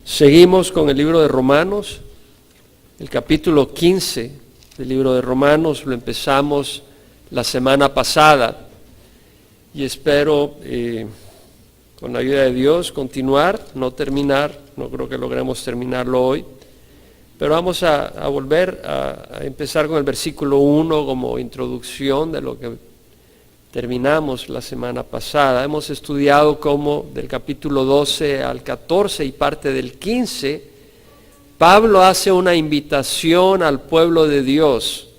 Seguimos con el libro de Romanos, el capítulo 15 del libro de Romanos. Lo empezamos la semana pasada y espero, con la ayuda de Dios, continuar, no terminar. No creo que logremos terminarlo hoy, pero vamos a volver a empezar con el versículo 1 como introducción de lo que terminamos la semana pasada. Hemos estudiado cómo del capítulo 12 al 14 y parte del 15, Pablo hace una invitación al pueblo de Dios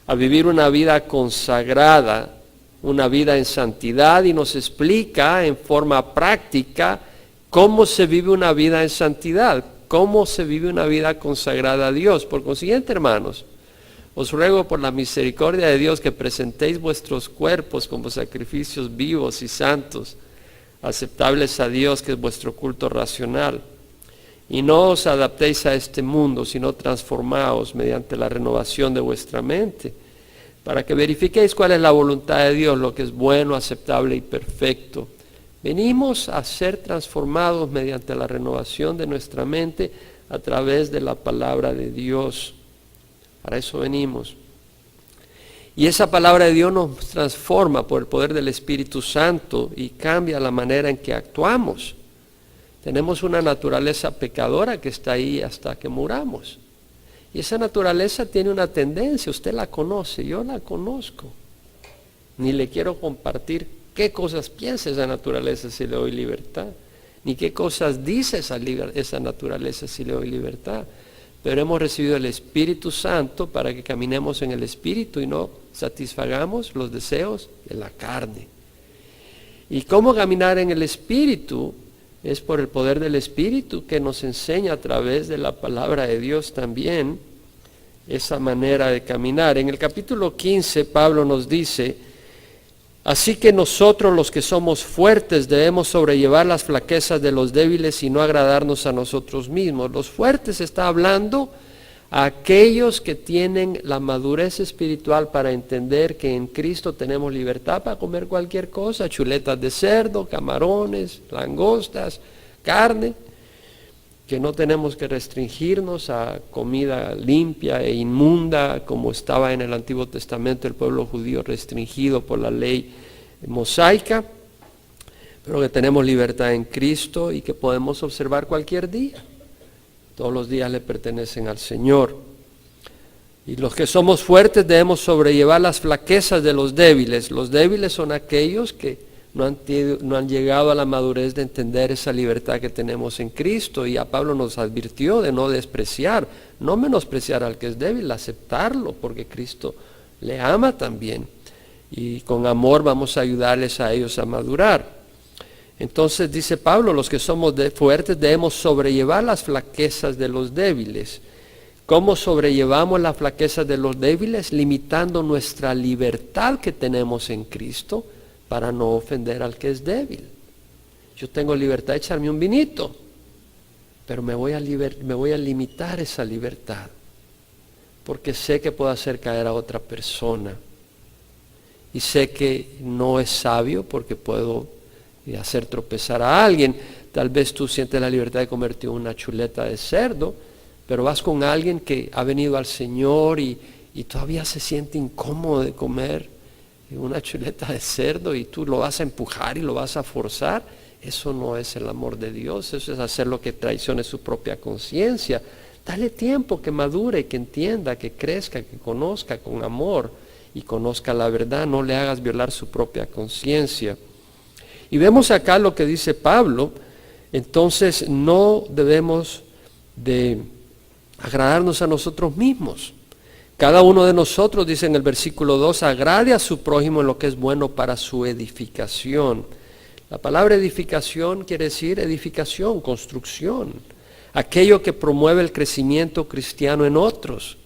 a vivir una vida consagrada, una vida en santidad, y nos explica en forma práctica cómo se vive una vida en santidad, cómo se vive una vida consagrada a Dios. Por consiguiente, hermanos, os ruego por la misericordia de Dios que presentéis vuestros cuerpos como sacrificios vivos y santos, aceptables a Dios, que es vuestro culto racional. Y no os adaptéis a este mundo, sino transformaos mediante la renovación de vuestra mente, para que verifiquéis cuál es la voluntad de Dios, lo que es bueno, aceptable y perfecto. Venimos a ser transformados mediante la renovación de nuestra mente a través de la palabra de Dios. Para eso venimos. Y esa palabra de Dios nos transforma por el poder del Espíritu Santo y cambia la manera en que actuamos. Tenemos una naturaleza pecadora que está ahí hasta que muramos. Y esa naturaleza tiene una tendencia, usted la conoce, yo la conozco. Ni le quiero compartir qué cosas piensa esa naturaleza si le doy libertad, ni qué cosas dice esa naturaleza si le doy libertad. Pero hemos recibido el Espíritu Santo para que caminemos en el Espíritu y no satisfagamos los deseos de la carne. ¿Y cómo caminar en el Espíritu? Es por el poder del Espíritu que nos enseña a través de la palabra de Dios también esa manera de caminar. En el capítulo 15 Pablo nos dice: así que nosotros los que somos fuertes debemos sobrellevar las flaquezas de los débiles y no agradarnos a nosotros mismos. Los fuertes está hablando a aquellos que tienen la madurez espiritual para entender que en Cristo tenemos libertad para comer cualquier cosa, chuletas de cerdo, camarones, langostas, carne, que no tenemos que restringirnos a comida limpia e inmunda como estaba en el Antiguo Testamento el pueblo judío restringido por la ley mosaica, pero que tenemos libertad en Cristo y que podemos observar cualquier día. Todos los días le pertenecen al Señor. Y los que somos fuertes debemos sobrellevar las flaquezas de los débiles. Los débiles son aquellos que no han llegado a la madurez de entender esa libertad que tenemos en Cristo. Y a Pablo nos advirtió de no despreciar, no menospreciar al que es débil, aceptarlo, porque Cristo le ama también. Y con amor vamos a ayudarles a ellos a madurar. Entonces dice Pablo, los que somos fuertes debemos sobrellevar las flaquezas de los débiles. ¿Cómo sobrellevamos las flaquezas de los débiles? Limitando nuestra libertad que tenemos en Cristo para no ofender al que es débil. Yo tengo libertad de echarme un vinito, pero me voy a limitar esa libertad, porque sé que puedo hacer caer a otra persona. Y sé que no es sabio porque puedo hacer tropezar a alguien. Tal vez tú sientes la libertad de comerte una chuleta de cerdo, pero vas con alguien que ha venido al Señor y todavía se siente incómodo de comer una chuleta de cerdo y tú lo vas a empujar y lo vas a forzar. Eso no es el amor de Dios, eso es hacer lo que traicione su propia conciencia. Dale tiempo que madure, que entienda, que crezca, que conozca con amor y conozca la verdad. No le hagas violar su propia conciencia. Y vemos acá lo que dice Pablo. Entonces no debemos de agradarnos a nosotros mismos. Cada uno de nosotros, dice en el versículo 2, agrade a su prójimo en lo que es bueno para su edificación. La palabra edificación quiere decir edificación, construcción. Aquello que promueve el crecimiento cristiano en otros.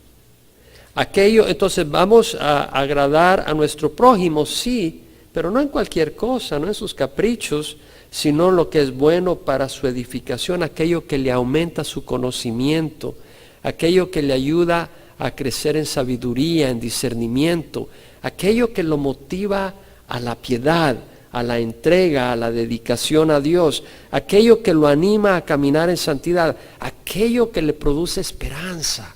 Entonces vamos a agradar a nuestro prójimo, sí, pero no en cualquier cosa, no en sus caprichos, sino en lo que es bueno para su edificación, aquello que le aumenta su conocimiento, aquello que le ayuda a crecer en sabiduría, en discernimiento, aquello que lo motiva a la piedad, a la entrega, a la dedicación a Dios, aquello que lo anima a caminar en santidad, aquello que le produce esperanza,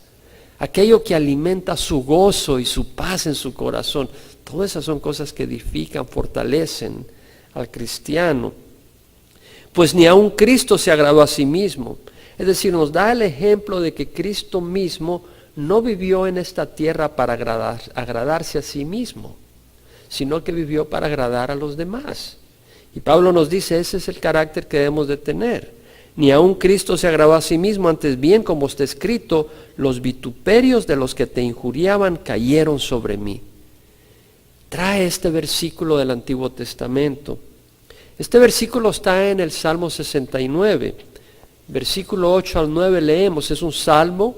aquello que alimenta su gozo y su paz en su corazón. Todas esas son cosas que edifican, fortalecen al cristiano. Pues ni aun Cristo se agradó a sí mismo. Es decir, nos da el ejemplo de que Cristo mismo no vivió en esta tierra para agradarse a sí mismo, sino que vivió para agradar a los demás. Y Pablo nos dice, ese es el carácter que debemos de tener. Ni aun Cristo se agradó a sí mismo, antes bien, como está escrito, los vituperios de los que te injuriaban cayeron sobre mí. Trae este versículo del Antiguo Testamento. Este versículo está en el Salmo 69. Versículo 8 al 9 leemos, es un salmo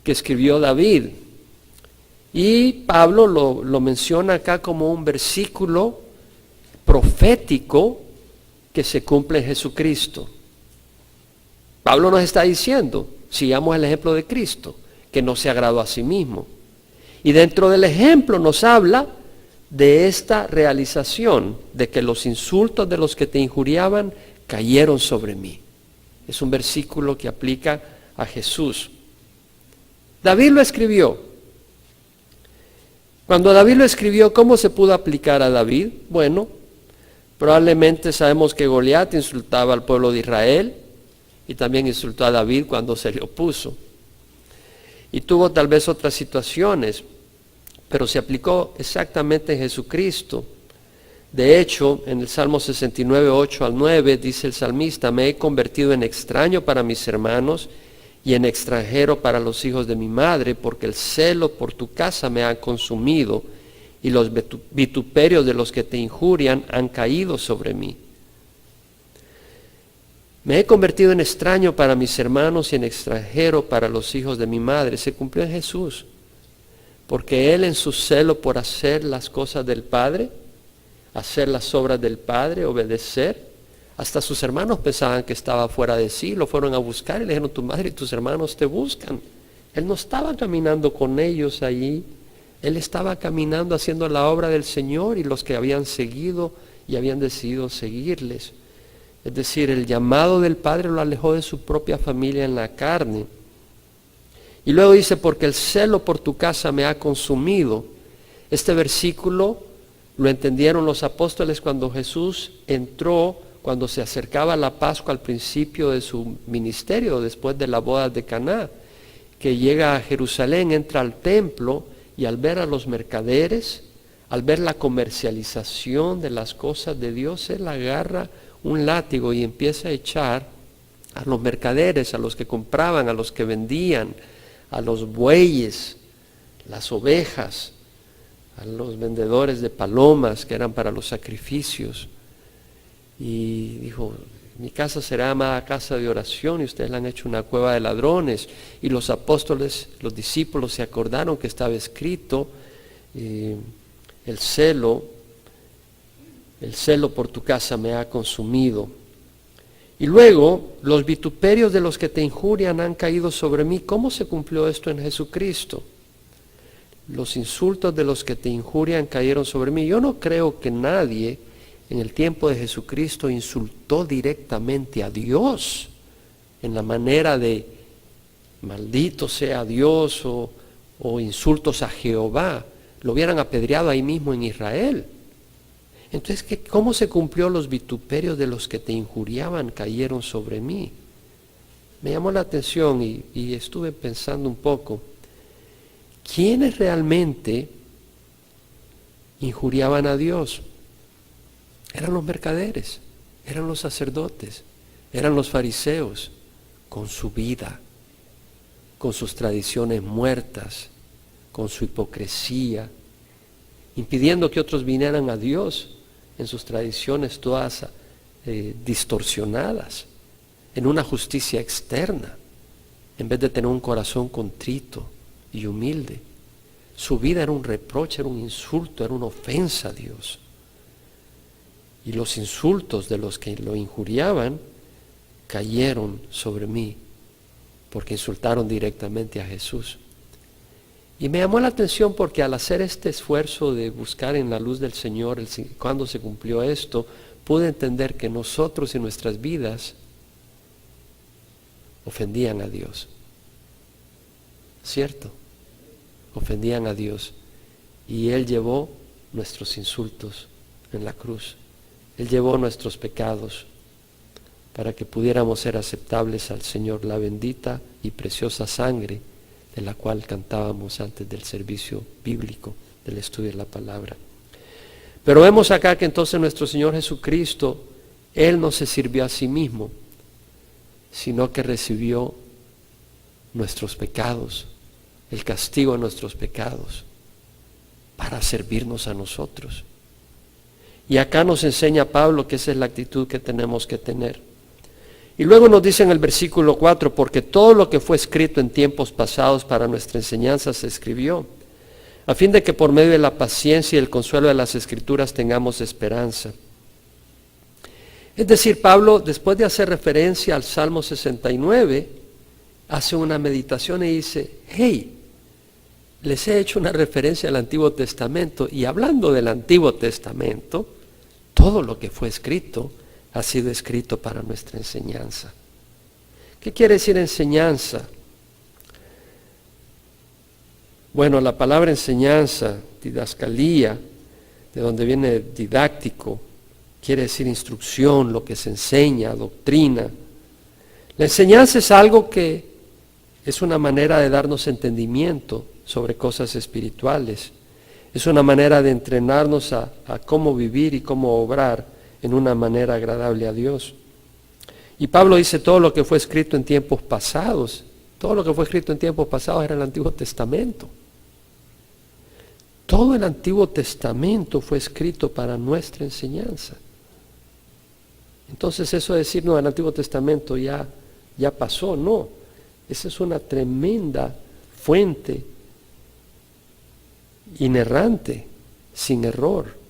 que escribió David. Y Pablo lo menciona acá como un versículo profético que se cumple en Jesucristo. Pablo nos está diciendo, sigamos el ejemplo de Cristo, que no se agradó a sí mismo. Y dentro del ejemplo nos habla de esta realización, de que los insultos de los que te injuriaban cayeron sobre mí. Es un versículo que aplica a Jesús. David lo escribió. Cuando David lo escribió, ¿cómo se pudo aplicar a David? Bueno, probablemente sabemos que Goliat insultaba al pueblo de Israel y también insultó a David cuando se le opuso. Y tuvo tal vez otras situaciones, pero se aplicó exactamente en Jesucristo. De hecho, en el Salmo 69, 8 al 9, dice el salmista, me he convertido en extraño para mis hermanos y en extranjero para los hijos de mi madre, porque el celo por tu casa me ha consumido y los vituperios de los que te injurian han caído sobre mí. Me he convertido en extraño para mis hermanos y en extranjero para los hijos de mi madre. Se cumplió en Jesús, porque Él en su celo por hacer las cosas del Padre, hacer las obras del Padre, obedecer, hasta sus hermanos pensaban que estaba fuera de sí, lo fueron a buscar y le dijeron, tu madre y tus hermanos te buscan. Él no estaba caminando con ellos allí, Él estaba caminando haciendo la obra del Señor y los que habían seguido y habían decidido seguirles. Es decir, el llamado del Padre lo alejó de su propia familia en la carne. Y luego dice, porque el celo por tu casa me ha consumido. Este versículo lo entendieron los apóstoles cuando Jesús entró, cuando se acercaba la Pascua al principio de su ministerio, después de la boda de Caná, que llega a Jerusalén, entra al templo y al ver a los mercaderes, al ver la comercialización de las cosas de Dios, Él agarra un látigo y empieza a echar a los mercaderes, a los que compraban, a los que vendían, a los bueyes, las ovejas, a los vendedores de palomas que eran para los sacrificios. Y dijo, mi casa será llamada casa de oración y ustedes la han hecho una cueva de ladrones. Y los apóstoles, los discípulos se acordaron que estaba escrito, el celo por tu casa me ha consumido. Y luego, los vituperios de los que te injurian han caído sobre mí. ¿Cómo se cumplió esto en Jesucristo? Los insultos de los que te injurian cayeron sobre mí. Yo no creo que nadie en el tiempo de Jesucristo insultó directamente a Dios en la manera de maldito sea Dios o insultos a Jehová. Lo hubieran apedreado ahí mismo en Israel. Entonces, ¿cómo se cumplió los vituperios de los que te injuriaban cayeron sobre mí? Me llamó la atención y estuve pensando un poco. ¿Quiénes realmente injuriaban a Dios? Eran los mercaderes, eran los sacerdotes, eran los fariseos, con su vida, con sus tradiciones muertas, con su hipocresía, impidiendo que otros vinieran a Dios en sus tradiciones todas distorsionadas, en una justicia externa, en vez de tener un corazón contrito y humilde. Su vida era un reproche, era un insulto, era una ofensa a Dios. Y los insultos de los que lo injuriaban cayeron sobre mí, porque insultaron directamente a Jesús. Y me llamó la atención porque al hacer este esfuerzo de buscar en la luz del Señor cuándo se cumplió esto, pude entender que nosotros en nuestras vidas ofendían a Dios. ¿Cierto? Ofendían a Dios. Y Él llevó nuestros insultos en la cruz. Él llevó nuestros pecados para que pudiéramos ser aceptables al Señor, la bendita y preciosa sangre de la cual cantábamos antes del servicio bíblico, del estudio de la palabra. Pero vemos acá que entonces nuestro Señor Jesucristo, Él no se sirvió a sí mismo, sino que recibió nuestros pecados, el castigo de nuestros pecados, para servirnos a nosotros. Y acá nos enseña Pablo que esa es la actitud que tenemos que tener. Y luego nos dice en el versículo 4, porque todo lo que fue escrito en tiempos pasados para nuestra enseñanza se escribió, a fin de que por medio de la paciencia y el consuelo de las Escrituras tengamos esperanza. Es decir, Pablo, después de hacer referencia al Salmo 69, hace una meditación y dice, hey, les he hecho una referencia al Antiguo Testamento, y hablando del Antiguo Testamento, todo lo que fue escrito ha sido escrito para nuestra enseñanza. ¿Qué quiere decir enseñanza? Bueno, la palabra enseñanza, didascalía, de donde viene didáctico, quiere decir instrucción, lo que se enseña, doctrina. La enseñanza es algo que es una manera de darnos entendimiento sobre cosas espirituales. Es una manera de entrenarnos a cómo vivir y cómo obrar en una manera agradable a Dios. Y Pablo dice todo lo que fue escrito en tiempos pasados. Todo lo que fue escrito en tiempos pasados era el Antiguo Testamento. Todo el Antiguo Testamento fue escrito para nuestra enseñanza. Entonces eso de decir, no, el Antiguo Testamento ya pasó, no. Esa es una tremenda fuente inerrante, sin error,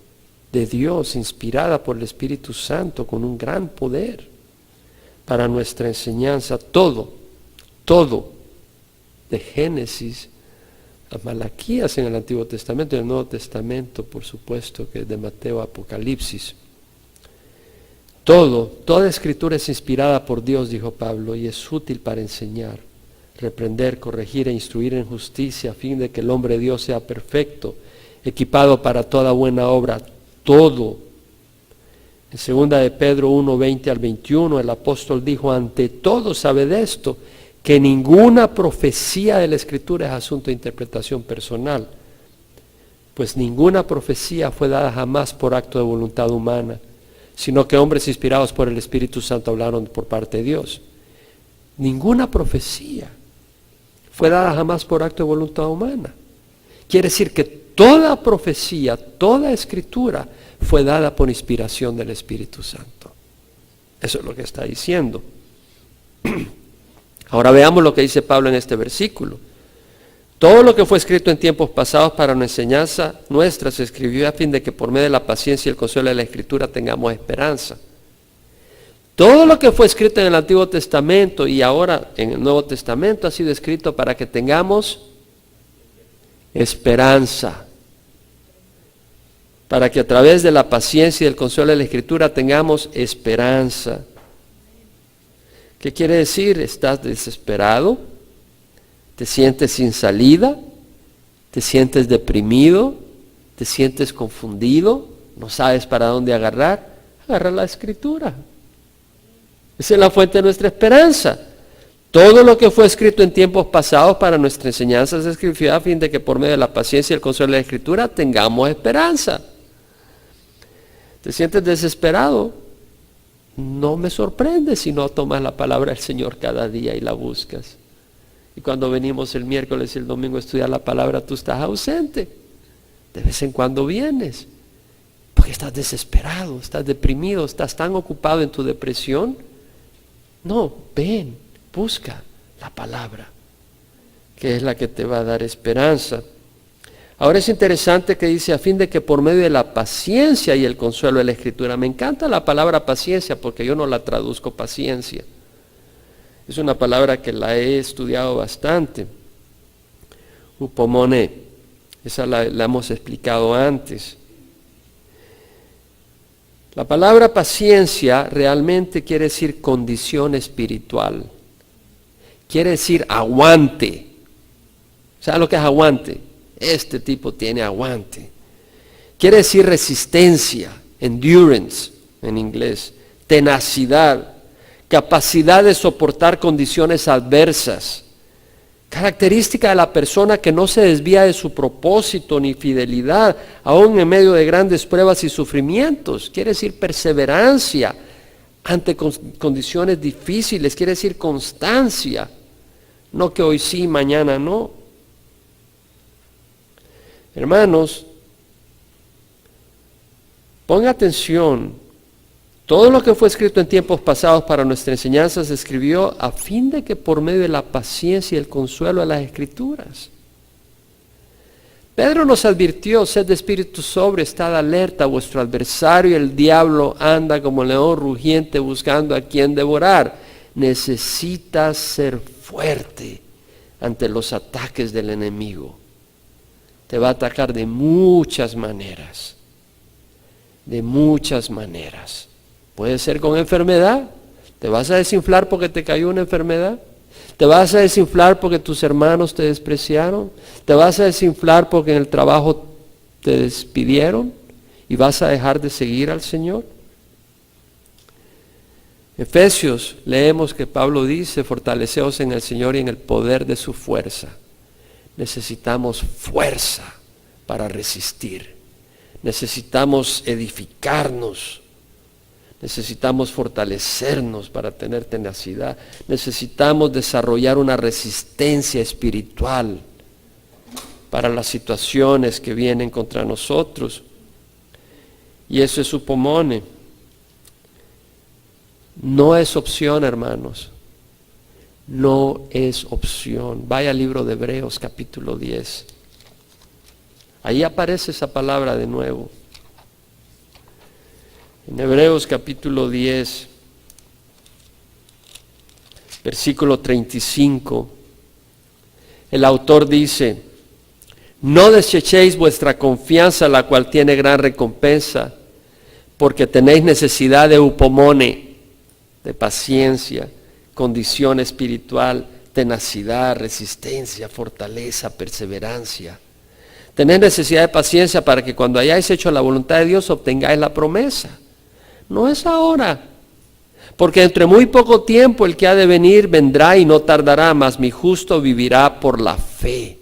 de Dios, inspirada por el Espíritu Santo, con un gran poder para nuestra enseñanza. Todo, de Génesis a Malaquías en el Antiguo Testamento y el Nuevo Testamento, por supuesto, que es de Mateo a Apocalipsis. Toda escritura es inspirada por Dios, dijo Pablo, y es útil para enseñar, reprender, corregir e instruir en justicia, a fin de que el hombre de Dios sea perfecto, equipado para toda buena obra. Todo. En 2 de Pedro 1, 20 al 21, el apóstol dijo, ante todo sabed esto, que ninguna profecía de la Escritura es asunto de interpretación personal, pues ninguna profecía fue dada jamás por acto de voluntad humana, sino que hombres inspirados por el Espíritu Santo hablaron por parte de Dios. Ninguna profecía fue dada jamás por acto de voluntad humana. Quiere decir que toda profecía, toda escritura fue dada por inspiración del Espíritu Santo. Eso es lo que está diciendo. Ahora veamos lo que dice Pablo en este versículo. Todo lo que fue escrito en tiempos pasados para una enseñanza nuestra se escribió a fin de que por medio de la paciencia y el consuelo de la Escritura tengamos esperanza. Todo lo que fue escrito en el Antiguo Testamento y ahora en el Nuevo Testamento ha sido escrito para que tengamos esperanza, para que a través de la paciencia y el consuelo de la Escritura tengamos esperanza. ¿Qué quiere decir? ¿Estás desesperado? ¿Te sientes sin salida? ¿Te sientes deprimido? ¿Te sientes confundido? ¿No sabes para dónde agarrar? Agarra la Escritura. Esa es la fuente de nuestra esperanza. Todo lo que fue escrito en tiempos pasados para nuestra enseñanza se escribió a fin de que por medio de la paciencia y el consuelo de la Escritura tengamos esperanza. ¿Te sientes desesperado? No me sorprende si no tomas la palabra del Señor cada día y la buscas. Y cuando venimos el miércoles y el domingo a estudiar la palabra, tú estás ausente. De vez en cuando vienes, porque estás desesperado, estás deprimido, estás tan ocupado en tu depresión. No, ven, busca la palabra, que es la que te va a dar esperanza. Ahora es interesante que dice, a fin de que por medio de la paciencia y el consuelo de la Escritura. Me encanta la palabra paciencia porque yo no la traduzco paciencia. Es una palabra que la he estudiado bastante. Upomone, esa la hemos explicado antes. La palabra paciencia realmente quiere decir condición espiritual. Quiere decir aguante. ¿Sabe lo que es aguante? Este tipo tiene aguante. Quiere decir resistencia, endurance en inglés, tenacidad, capacidad de soportar condiciones adversas. Característica de la persona que no se desvía de su propósito ni fidelidad, aún en medio de grandes pruebas y sufrimientos. Quiere decir perseverancia ante condiciones difíciles, quiere decir constancia. No que hoy sí, mañana no. Hermanos, ponga atención. Todo lo que fue escrito en tiempos pasados para nuestra enseñanza se escribió a fin de que por medio de la paciencia y el consuelo de las Escrituras. Pedro nos advirtió: sed de espíritu sobrio, estad alerta, vuestro adversario el diablo anda como león rugiente buscando a quien devorar. Necesitas ser fuerte ante los ataques del enemigo. Te va a atacar de muchas maneras. De muchas maneras. Puede ser con enfermedad. ¿Te vas a desinflar porque te cayó una enfermedad? ¿Te vas a desinflar porque tus hermanos te despreciaron? ¿Te vas a desinflar porque en el trabajo te despidieron y vas a dejar de seguir al Señor? Efesios, leemos que Pablo dice: fortaleceos en el Señor y en el poder de su fuerza. Necesitamos fuerza para resistir. Necesitamos edificarnos. Necesitamos fortalecernos para tener tenacidad. Necesitamos desarrollar una resistencia espiritual para las situaciones que vienen contra nosotros. Y eso es upomone. No es opción, hermanos. No es opción. Vaya al libro de Hebreos, capítulo 10. Ahí aparece esa palabra de nuevo. En Hebreos capítulo 10, versículo 35, el autor dice: no desechéis vuestra confianza, la cual tiene gran recompensa, porque tenéis necesidad de upomone, de paciencia, condición espiritual, tenacidad, resistencia, fortaleza, perseverancia. Tenéis necesidad de paciencia para que cuando hayáis hecho la voluntad de Dios obtengáis la promesa. No es ahora, porque entre muy poco tiempo el que ha de venir vendrá y no tardará, mas mi justo vivirá por la fe.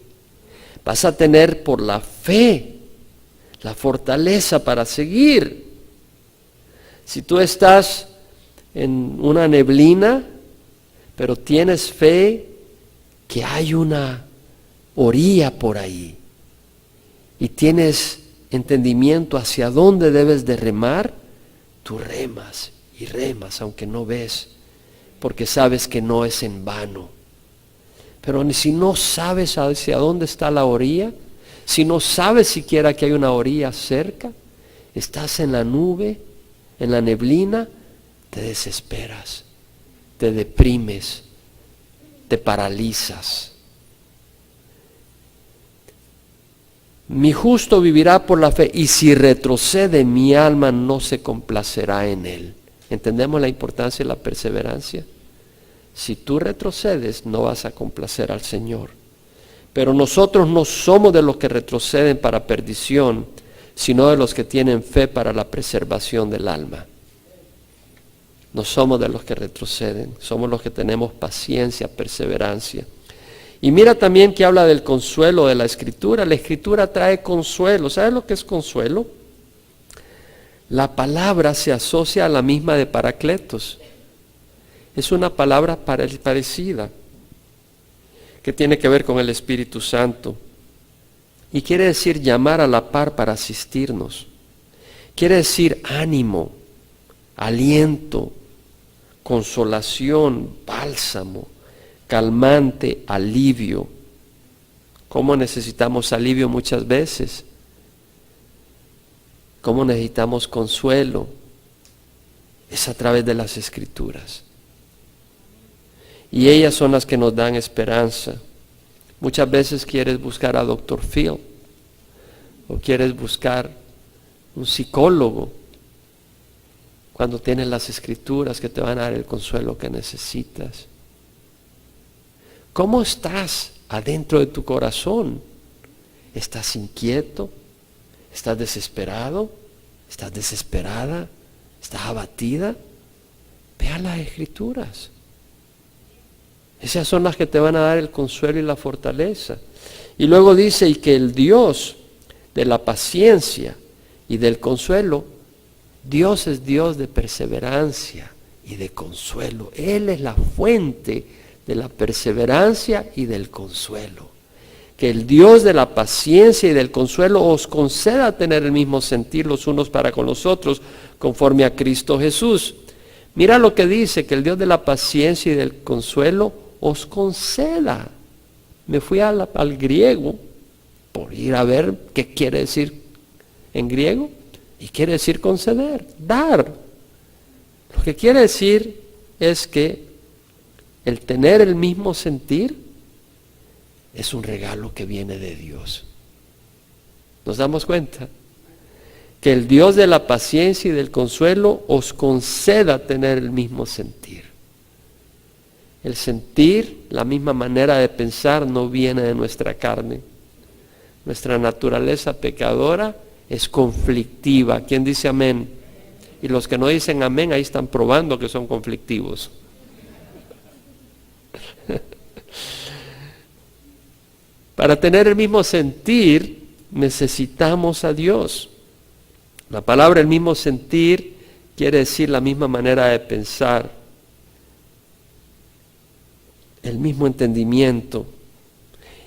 Vas a tener por la fe la fortaleza para seguir. Si tú estás en una neblina, pero tienes fe que hay una orilla por ahí, y tienes entendimiento hacia dónde debes de remar, tú remas y remas aunque no ves, porque sabes que no es en vano. Pero si no sabes hacia dónde está la orilla, si no sabes siquiera que hay una orilla cerca, estás en la nube, en la neblina, te desesperas, te deprimes, te paralizas. Mi justo vivirá por la fe, y si retrocede, mi alma no se complacerá en él. ¿Entendemos la importancia de la perseverancia? Si tú retrocedes, no vas a complacer al Señor. Pero nosotros no somos de los que retroceden para perdición, sino de los que tienen fe para la preservación del alma. No somos de los que retroceden, somos los que tenemos paciencia, perseverancia. Y mira también que habla del consuelo de la Escritura. La Escritura trae consuelo. ¿Sabes lo que es consuelo? La palabra se asocia a la misma de Paracletos. Es una palabra parecida, que tiene que ver con el Espíritu Santo. Y quiere decir llamar a la par para asistirnos. Quiere decir ánimo, aliento, consolación, bálsamo, calmante, alivio. ¿Cómo necesitamos alivio muchas veces? ¿Cómo necesitamos consuelo? Es a través de las Escrituras. Y ellas son las que nos dan esperanza. Muchas veces quieres buscar a Dr. Phil o quieres buscar un psicólogo cuando tienes las escrituras que te van a dar el consuelo que necesitas. ¿Cómo estás adentro de tu corazón? ¿Estás inquieto? ¿Estás desesperado? ¿Estás desesperada? ¿Estás abatida? Ve a las escrituras. Esas son las que te van a dar el consuelo y la fortaleza. Y luego dice, y que el Dios de la paciencia y del consuelo, Dios es Dios de perseverancia y de consuelo. Él es la fuente de la perseverancia y del consuelo. Que el Dios de la paciencia y del consuelo os conceda tener el mismo sentir los unos para con los otros, conforme a Cristo Jesús. Mira lo que dice, que el Dios de la paciencia y del consuelo os conceda. Me fui al griego por ir a ver qué quiere decir en griego, y quiere decir conceder, dar. Lo que quiere decir es que el tener el mismo sentir es un regalo que viene de Dios. ¿Nos damos cuenta? Que el Dios de la paciencia y del consuelo os conceda tener el mismo sentir. El sentir, la misma manera de pensar, no viene de nuestra carne. Nuestra naturaleza pecadora es conflictiva. ¿Quién dice amén? Y los que no dicen amén, ahí están probando que son conflictivos. Para tener el mismo sentir, necesitamos a Dios. La palabra el mismo sentir quiere decir la misma manera de pensar, el mismo entendimiento.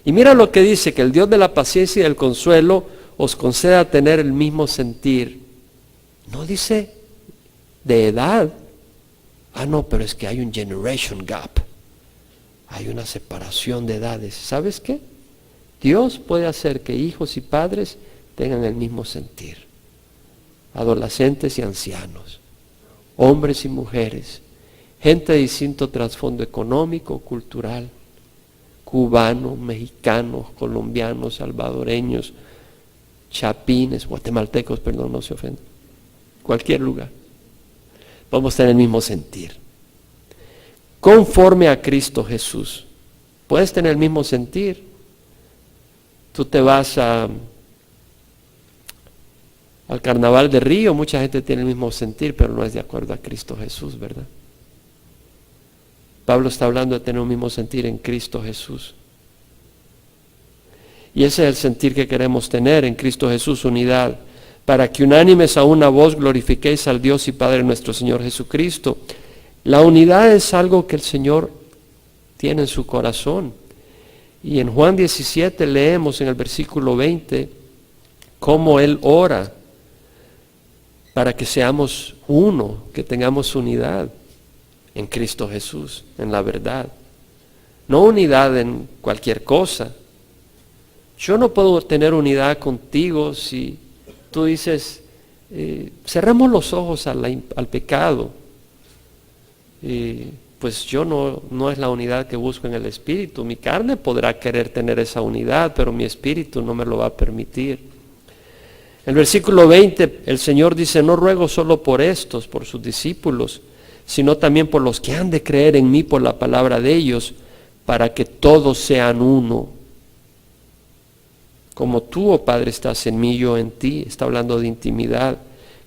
Y mira lo que dice, que el Dios de la paciencia y del consuelo os conceda tener el mismo sentir. No dice de edad. No, pero es que hay un generation gap. Hay una separación de edades. ¿Sabes qué? Dios puede hacer que hijos y padres tengan el mismo sentir. Adolescentes y ancianos, hombres y mujeres, gente de distinto trasfondo económico, cultural, cubanos, mexicanos, colombianos, salvadoreños, chapines, guatemaltecos, perdón, no se ofendan, cualquier lugar. Vamos a tener el mismo sentir. Conforme a Cristo Jesús. Puedes tener el mismo sentir. Tú te vas al carnaval de Río, mucha gente tiene el mismo sentir, pero no es de acuerdo a Cristo Jesús, ¿verdad? Pablo está hablando de tener un mismo sentir en Cristo Jesús. Y ese es el sentir que queremos tener en Cristo Jesús, unidad, para que unánimes a una voz glorifiquéis al Dios y Padre nuestro Señor Jesucristo. La unidad es algo que el Señor tiene en su corazón. Y en Juan 17 leemos en el versículo 20 cómo Él ora para que seamos uno, que tengamos unidad en Cristo Jesús, en la verdad. No unidad en cualquier cosa. Yo no puedo tener unidad contigo si tú dices, cerremos los ojos al pecado. Pues yo no es la unidad que busco en el Espíritu. Mi carne podrá querer tener esa unidad, pero mi Espíritu no me lo va a permitir. En el versículo 20, el Señor dice, no ruego solo por estos, por sus discípulos, sino también por los que han de creer en mí por la palabra de ellos, para que todos sean uno. Como tú, oh Padre, estás en mí, yo en ti. Está hablando de intimidad.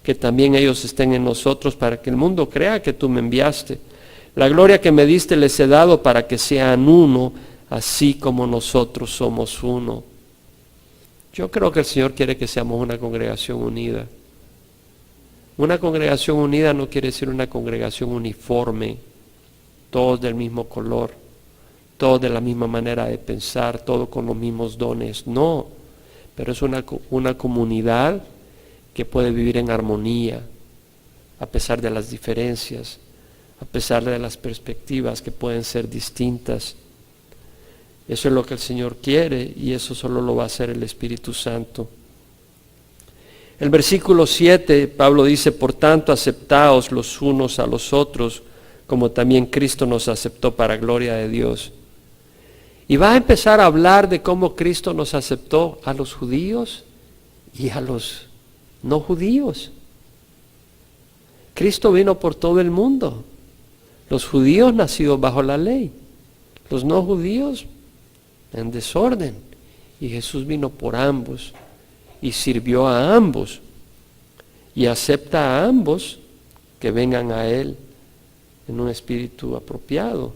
Que también ellos estén en nosotros para que el mundo crea que tú me enviaste. La gloria que me diste les he dado para que sean uno, así como nosotros somos uno. Yo creo que el Señor quiere que seamos una congregación unida. Una congregación unida no quiere decir una congregación uniforme, todos del mismo color, todos de la misma manera de pensar, todos con los mismos dones. No, pero es una comunidad que puede vivir en armonía, a pesar de las diferencias, a pesar de las perspectivas que pueden ser distintas. Eso es lo que el Señor quiere y eso solo lo va a hacer el Espíritu Santo. El versículo 7, Pablo dice, por tanto, aceptaos los unos a los otros, como también Cristo nos aceptó para gloria de Dios. Y va a empezar a hablar de cómo Cristo nos aceptó a los judíos y a los no judíos. Cristo vino por todo el mundo. Los judíos nacidos bajo la ley, los no judíos en desorden. Y Jesús vino por ambos y sirvió a ambos y acepta a ambos que vengan a Él en un espíritu apropiado.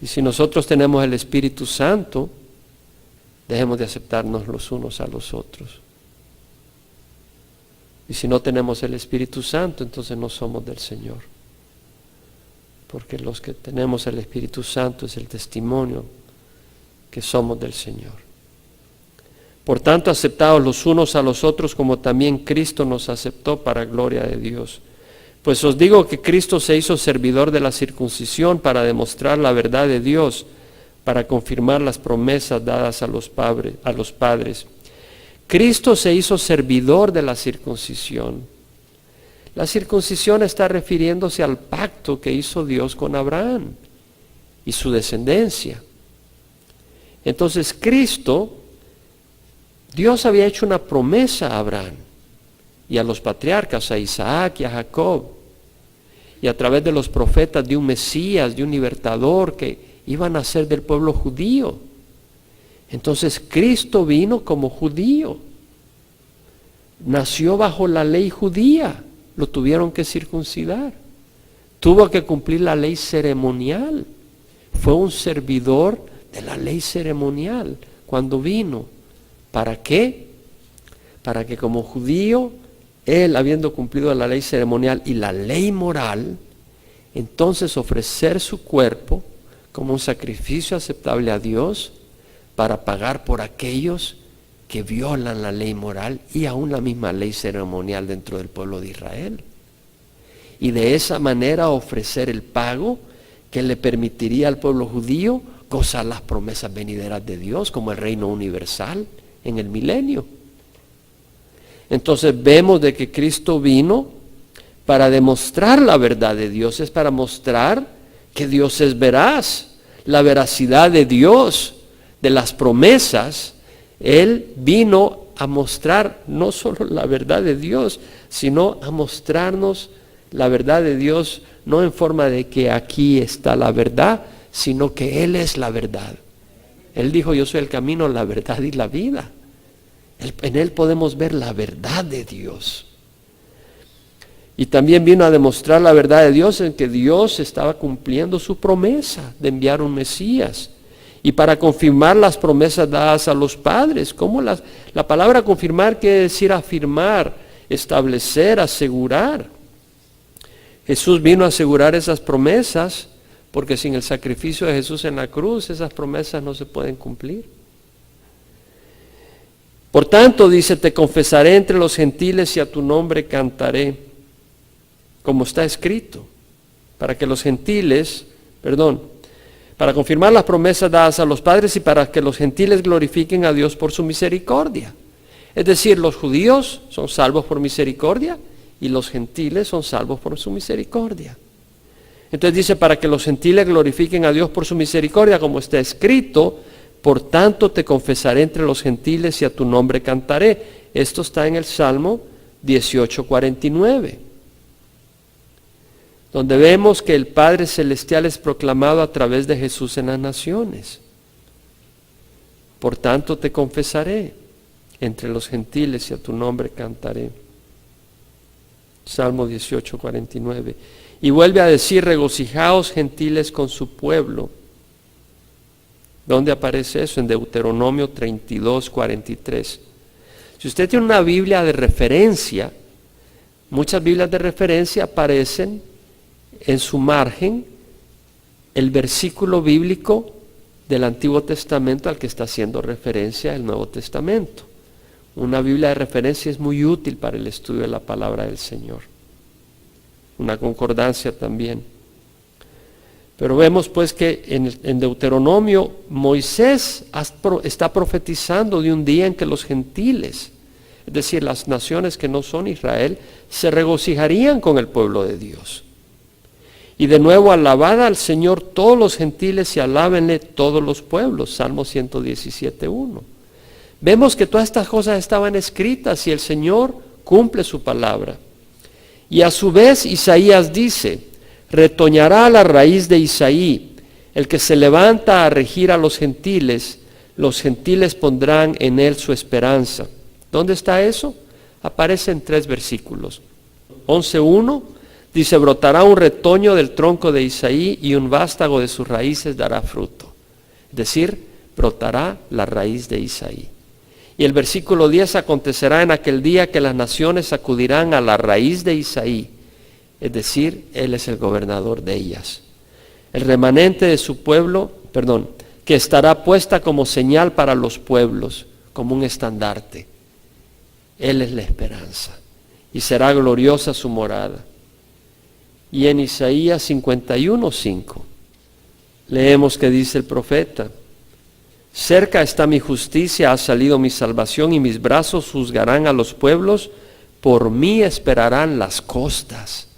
Y si nosotros tenemos el Espíritu Santo, dejemos de aceptarnos los unos a los otros. Y si no tenemos el Espíritu Santo, entonces no somos del Señor. Porque los que tenemos el Espíritu Santo es el testimonio que somos del Señor. Por tanto, aceptados los unos a los otros como también Cristo nos aceptó para gloria de Dios. Pues os digo que Cristo se hizo servidor de la circuncisión para demostrar la verdad de Dios, para confirmar las promesas dadas a los padres. Cristo se hizo servidor de la circuncisión. La circuncisión está refiriéndose al pacto que hizo Dios con Abraham y su descendencia. Entonces Dios había hecho una promesa a Abraham y a los patriarcas, a Isaac y a Jacob, y a través de los profetas de un Mesías, de un libertador que iban a ser del pueblo judío. Entonces Cristo vino como judío, nació bajo la ley judía, lo tuvieron que circuncidar, tuvo que cumplir la ley ceremonial, fue un servidor de la ley ceremonial cuando vino. ¿Para qué? Para que como judío, él habiendo cumplido la ley ceremonial y la ley moral, entonces ofrecer su cuerpo como un sacrificio aceptable a Dios para pagar por aquellos que violan la ley moral y aún la misma ley ceremonial dentro del pueblo de Israel. Y de esa manera ofrecer el pago que le permitiría al pueblo judío gozar las promesas venideras de Dios, como el reino universal en el milenio. Entonces vemos de que Cristo vino para demostrar la verdad de Dios, es para mostrar que Dios es veraz, la veracidad de Dios, de las promesas. Él vino a mostrar no solo la verdad de Dios, sino a mostrarnos la verdad de Dios, no en forma de que aquí está la verdad, sino que Él es la verdad. Él dijo, yo soy el camino, la verdad y la vida. En Él podemos ver la verdad de Dios. Y también vino a demostrar la verdad de Dios en que Dios estaba cumpliendo su promesa de enviar un Mesías. Y para confirmar las promesas dadas a los padres. ¿Cómo la palabra confirmar quiere decir afirmar, establecer, asegurar? Jesús vino a asegurar esas promesas, porque sin el sacrificio de Jesús en la cruz, esas promesas no se pueden cumplir. Por tanto, dice, te confesaré entre los gentiles y a tu nombre cantaré, como está escrito, para confirmar las promesas dadas a los padres y para que los gentiles glorifiquen a Dios por su misericordia. Es decir, los judíos son salvos por misericordia y los gentiles son salvos por su misericordia. Entonces dice, para que los gentiles glorifiquen a Dios por su misericordia, como está escrito, por tanto te confesaré entre los gentiles y a tu nombre cantaré. Esto está en el Salmo 18:49, donde vemos que el Padre Celestial es proclamado a través de Jesús en las naciones. Por tanto te confesaré entre los gentiles y a tu nombre cantaré. Salmo 18:49. Y vuelve a decir, regocijaos gentiles con su pueblo. ¿Dónde aparece eso? En Deuteronomio 32:43. Si usted tiene una Biblia de referencia, muchas Biblias de referencia aparecen en su margen el versículo bíblico del Antiguo Testamento al que está haciendo referencia el Nuevo Testamento. Una Biblia de referencia es muy útil para el estudio de la palabra del Señor. Una concordancia también. Pero vemos pues que en Deuteronomio Moisés está profetizando de un día en que los gentiles, es decir, las naciones que no son Israel, se regocijarían con el pueblo de Dios. Y de nuevo, alabad al Señor todos los gentiles y alábenle todos los pueblos. Salmo 117:1. Vemos que todas estas cosas estaban escritas y el Señor cumple su palabra. Y a su vez Isaías dice, retoñará la raíz de Isaí, el que se levanta a regir a los gentiles pondrán en él su esperanza. ¿Dónde está eso? Aparece en 3 versículos. 11:1 dice, brotará un retoño del tronco de Isaí y un vástago de sus raíces dará fruto. Es decir, brotará la raíz de Isaí. Y el versículo 10, acontecerá en aquel día que las naciones acudirán a la raíz de Isaí, es decir, él es el gobernador de ellas. El remanente de su pueblo, que estará puesta como señal para los pueblos, como un estandarte. Él es la esperanza y será gloriosa su morada. Y en Isaías 51:5 leemos que dice el profeta, cerca está mi justicia, ha salido mi salvación y mis brazos juzgarán a los pueblos, por mí esperarán las costas,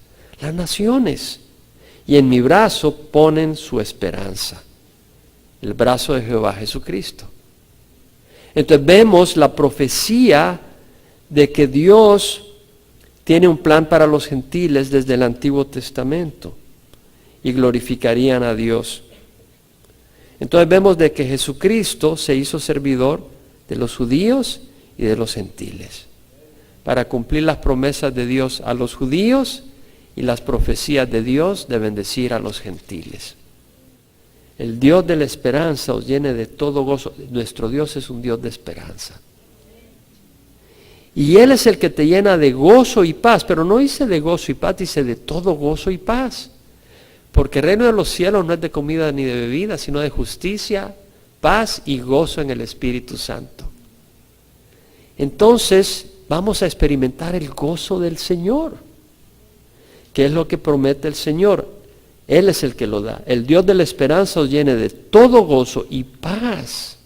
las naciones, y en mi brazo ponen su esperanza, el brazo de Jehová Jesucristo. Entonces vemos la profecía de que Dios tiene un plan para los gentiles desde el Antiguo Testamento y glorificarían a Dios. Entonces vemos de que Jesucristo se hizo servidor de los judíos y de los gentiles para cumplir las promesas de Dios a los judíos y las profecías de Dios de bendecir a los gentiles. El Dios de la esperanza os llene de todo gozo. Nuestro Dios es un Dios de esperanza. Y Él es el que te llena de gozo y paz, pero no dice de gozo y paz, dice de todo gozo y paz. Porque el reino de los cielos no es de comida ni de bebida, sino de justicia, paz y gozo en el Espíritu Santo. Entonces vamos a experimentar el gozo del Señor. ¿Qué es lo que promete el Señor? Él es el que lo da. El Dios de la esperanza os llene de todo gozo y paz.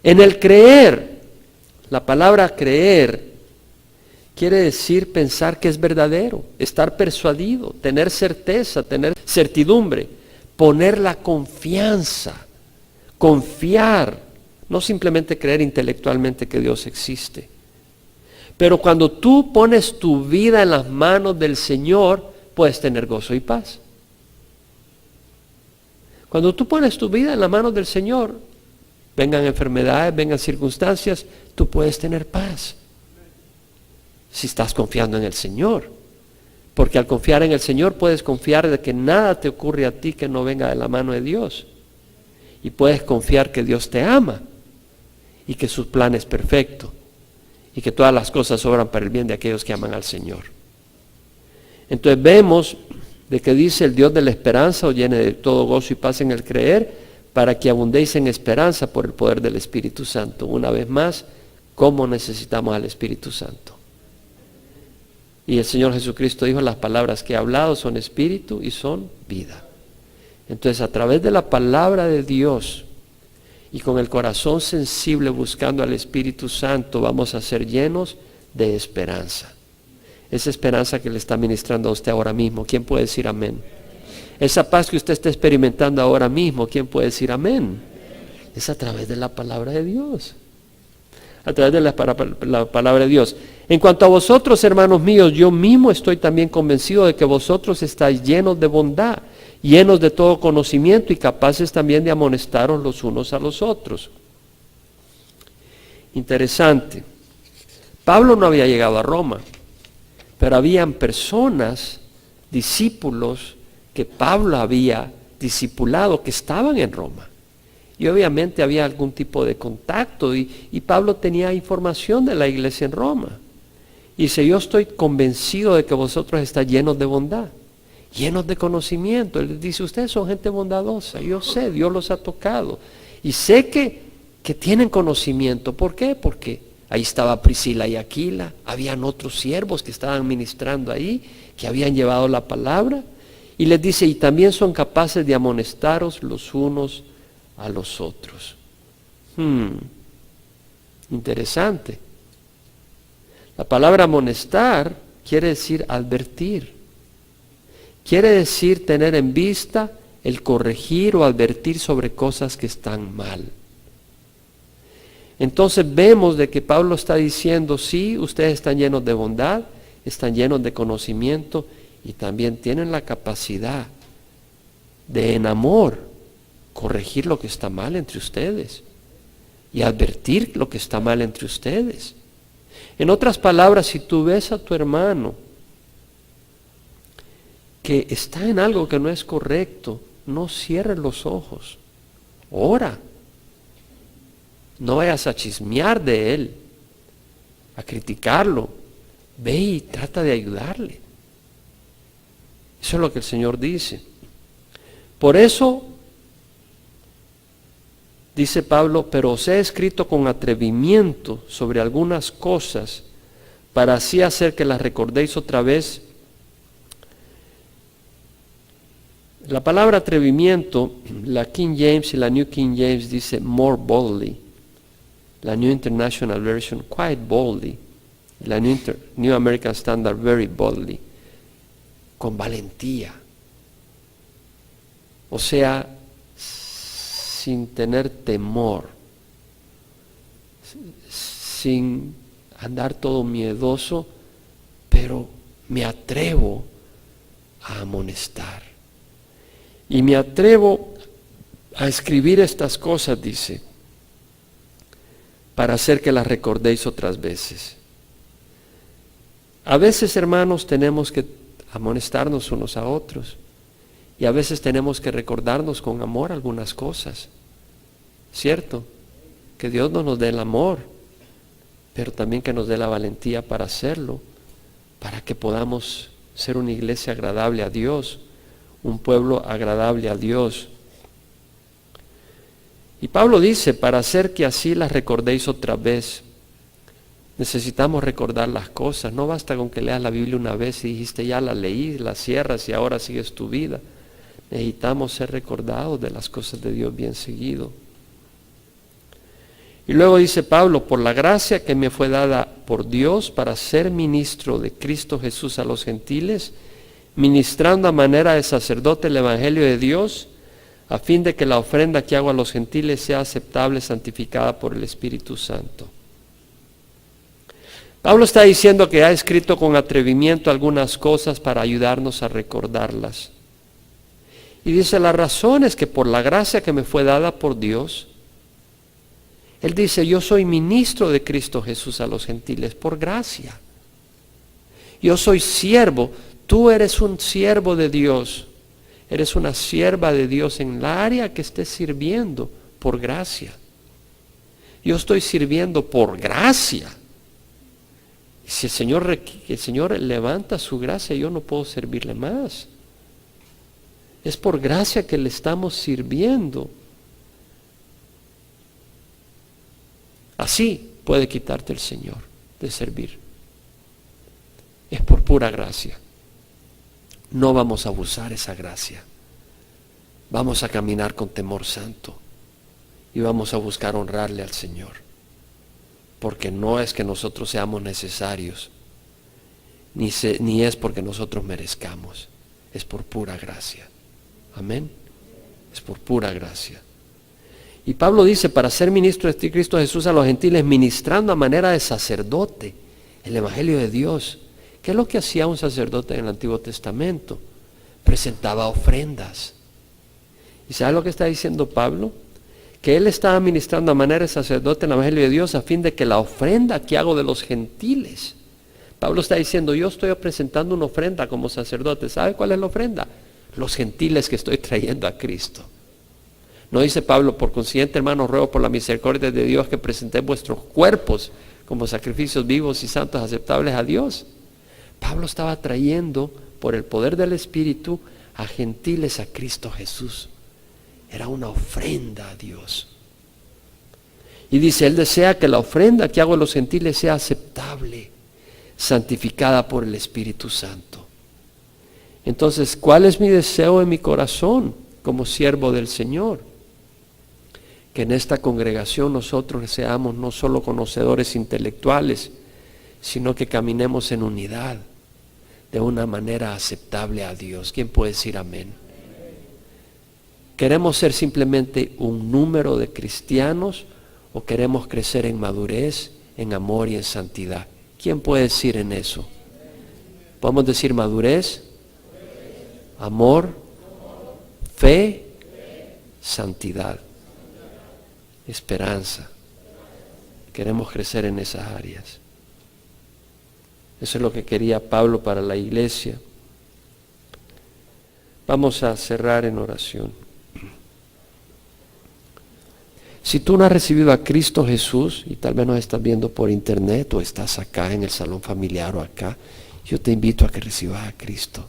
En el creer, la palabra creer quiere decir pensar que es verdadero, estar persuadido, tener certeza, tener certidumbre, poner la confianza, confiar, no simplemente creer intelectualmente que Dios existe. Pero cuando tú pones tu vida en las manos del Señor, puedes tener gozo y paz. Cuando tú pones tu vida en las manos del Señor, vengan enfermedades, vengan circunstancias, tú puedes tener paz. Si estás confiando en el Señor. Porque al confiar en el Señor puedes confiar de que nada te ocurre a ti que no venga de la mano de Dios. Y puedes confiar que Dios te ama y que su plan es perfecto y que todas las cosas obran para el bien de aquellos que aman al Señor. Entonces vemos de que dice el Dios de la esperanza os llene de todo gozo y paz en el creer, para que abundéis en esperanza por el poder del Espíritu Santo. Una vez más, ¿cómo necesitamos al Espíritu Santo? Y el Señor Jesucristo dijo, las palabras que he hablado son espíritu y son vida. Entonces, a través de la palabra de Dios y con el corazón sensible buscando al Espíritu Santo, vamos a ser llenos de esperanza. Esa esperanza que le está ministrando a usted ahora mismo, ¿quién puede decir amén? Esa paz que usted está experimentando ahora mismo, ¿quién puede decir amén? Es a través de la palabra de Dios. A través de la palabra de Dios. En cuanto a vosotros, hermanos míos, yo mismo estoy también convencido de que vosotros estáis llenos de bondad, llenos de todo conocimiento y capaces también de amonestaros los unos a los otros. Interesante. Pablo no había llegado a Roma, pero habían personas, discípulos, que Pablo había discipulado, que estaban en Roma. Y obviamente había algún tipo de contacto y Pablo tenía información de la iglesia en Roma. Y dice, yo estoy convencido de que vosotros estáis llenos de bondad, llenos de conocimiento. Él dice, ustedes son gente bondadosa, yo sé, Dios los ha tocado. Y sé que tienen conocimiento. ¿Por qué? Porque ahí estaba Priscila y Aquila, habían otros siervos que estaban ministrando ahí, que habían llevado la palabra. Y les dice, y también son capaces de amonestaros los unos a los otros. Interesante. La palabra amonestar quiere decir advertir. quiere decir tener en vista el corregir o advertir sobre cosas que están mal. Entonces vemos de que Pablo está diciendo, sí, ustedes están llenos de bondad, están llenos de conocimiento y también tienen la capacidad de en amor corregir lo que está mal entre ustedes y advertir lo que está mal entre ustedes. En otras palabras, si tú ves a tu hermano que está en algo que no es correcto, no cierres los ojos, ora. No vayas a chismear de él, a criticarlo. Ve y trata de ayudarle. Eso es lo que el Señor dice. Por eso, dice Pablo, pero os he escrito con atrevimiento sobre algunas cosas, para así hacer que las recordéis otra vez. La palabra atrevimiento, la King James y la New King James dice more boldly. La New International Version, quite boldly. La New American Standard, very boldly. Con valentía. O sea, sin tener temor. Sin andar todo miedoso, pero me atrevo a amonestar. Y me atrevo a escribir estas cosas, dice, para hacer que las recordéis otras veces. A veces, hermanos, tenemos que amonestarnos unos a otros y a veces tenemos que recordarnos con amor algunas cosas, ¿cierto? Que Dios nos dé el amor, pero también que nos dé la valentía para hacerlo, para que podamos ser una iglesia agradable a Dios, un pueblo agradable a Dios. Y Pablo dice, para hacer que así las recordéis otra vez, necesitamos recordar las cosas. No basta con que leas la Biblia una vez y dijiste, ya la leí, la cierras y ahora sigues tu vida. Necesitamos ser recordados de las cosas de Dios bien seguido. Y luego dice Pablo, por la gracia que me fue dada por Dios para ser ministro de Cristo Jesús a los gentiles, ministrando a manera de sacerdote el Evangelio de Dios, a fin de que la ofrenda que hago a los gentiles sea aceptable, santificada por el Espíritu Santo. Pablo está diciendo que ha escrito con atrevimiento algunas cosas para ayudarnos a recordarlas. Y dice, la razón es que por la gracia que me fue dada por Dios, él dice, yo soy ministro de Cristo Jesús a los gentiles por gracia. Yo soy siervo, tú eres un siervo de Dios. Eres una sierva de Dios en la área que estés sirviendo por gracia. Yo estoy sirviendo por gracia. Y si el Señor levanta su gracia, yo no puedo servirle más. Es por gracia que le estamos sirviendo. Así puede quitarte el Señor de servir. Es por pura gracia. No vamos a abusar esa gracia. Vamos a caminar con temor santo y vamos a buscar honrarle al Señor. Porque no es que nosotros seamos necesarios, ni es porque nosotros merezcamos. Es por pura gracia. Amén. Es por pura gracia. Y Pablo dice, para ser ministro de Cristo Jesús a los gentiles, ministrando a manera de sacerdote el Evangelio de Dios. ¿Qué es lo que hacía un sacerdote en el Antiguo Testamento? Presentaba ofrendas. ¿Y sabe lo que está diciendo Pablo? Que él estaba ministrando a manera de sacerdote el Evangelio de Dios a fin de que la ofrenda que hago de los gentiles. Pablo está diciendo, yo estoy presentando una ofrenda como sacerdote. ¿Sabe cuál es la ofrenda? Los gentiles que estoy trayendo a Cristo. No dice Pablo, por consiguiente, hermanos, ruego por la misericordia de Dios que presentéis vuestros cuerpos como sacrificios vivos y santos aceptables a Dios. Pablo estaba trayendo por el poder del Espíritu a gentiles a Cristo Jesús. Era una ofrenda a Dios. Y dice, él desea que la ofrenda que hago a los gentiles sea aceptable, santificada por el Espíritu Santo. Entonces, ¿cuál es mi deseo en mi corazón como siervo del Señor? Que en esta congregación nosotros seamos no solo conocedores intelectuales, sino que caminemos en unidad, de una manera aceptable a Dios. ¿Quién puede decir amén? ¿Queremos ser simplemente un número de cristianos o queremos crecer en madurez, en amor y en santidad? ¿Quién puede decir en eso? ¿Podemos decir madurez, amor, fe, santidad, esperanza? Queremos crecer en esas áreas. Eso es lo que quería Pablo para la iglesia. Vamos a cerrar en oración. Si tú no has recibido a Cristo Jesús, y tal vez nos estás viendo por internet o estás acá en el salón familiar o acá, yo te invito a que recibas a Cristo.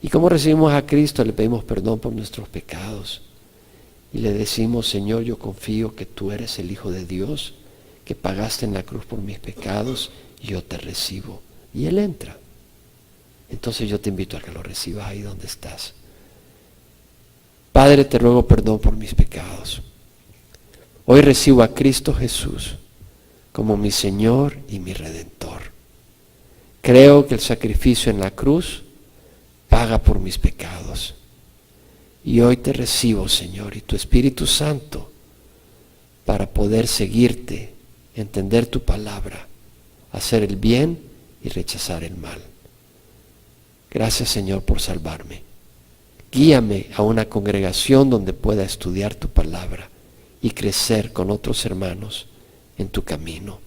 ¿Y cómo recibimos a Cristo? Le pedimos perdón por nuestros pecados. Y le decimos, Señor, yo confío que tú eres el Hijo de Dios, que pagaste en la cruz por mis pecados, y yo te recibo. Y Él entra. Entonces yo te invito a que lo recibas ahí donde estás. Padre, te ruego perdón por mis pecados. Hoy recibo a Cristo Jesús como mi Señor y mi Redentor. Creo que el sacrificio en la cruz paga por mis pecados. Y hoy te recibo, Señor, y tu Espíritu Santo para poder seguirte, entender tu palabra, hacer el bien y rechazar el mal. Gracias, Señor, por salvarme. Guíame a una congregación donde pueda estudiar tu palabra y crecer con otros hermanos en tu camino.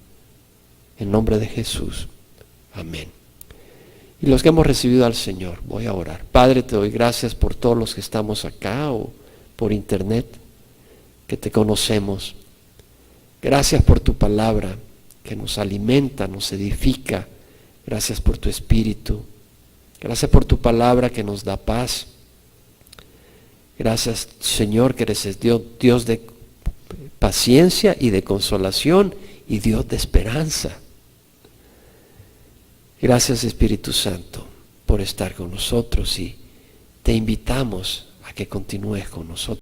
En nombre de Jesús. Amén. Y los que hemos recibido al Señor, voy a orar. Padre, te doy gracias por todos los que estamos acá o por internet, que te conocemos. Gracias por tu palabra, que nos alimenta, nos edifica. Gracias por tu Espíritu. Gracias por tu palabra que nos da paz. Gracias, Señor, que eres Dios de paciencia y de consolación y Dios de esperanza. Gracias, Espíritu Santo, por estar con nosotros, y te invitamos a que continúes con nosotros.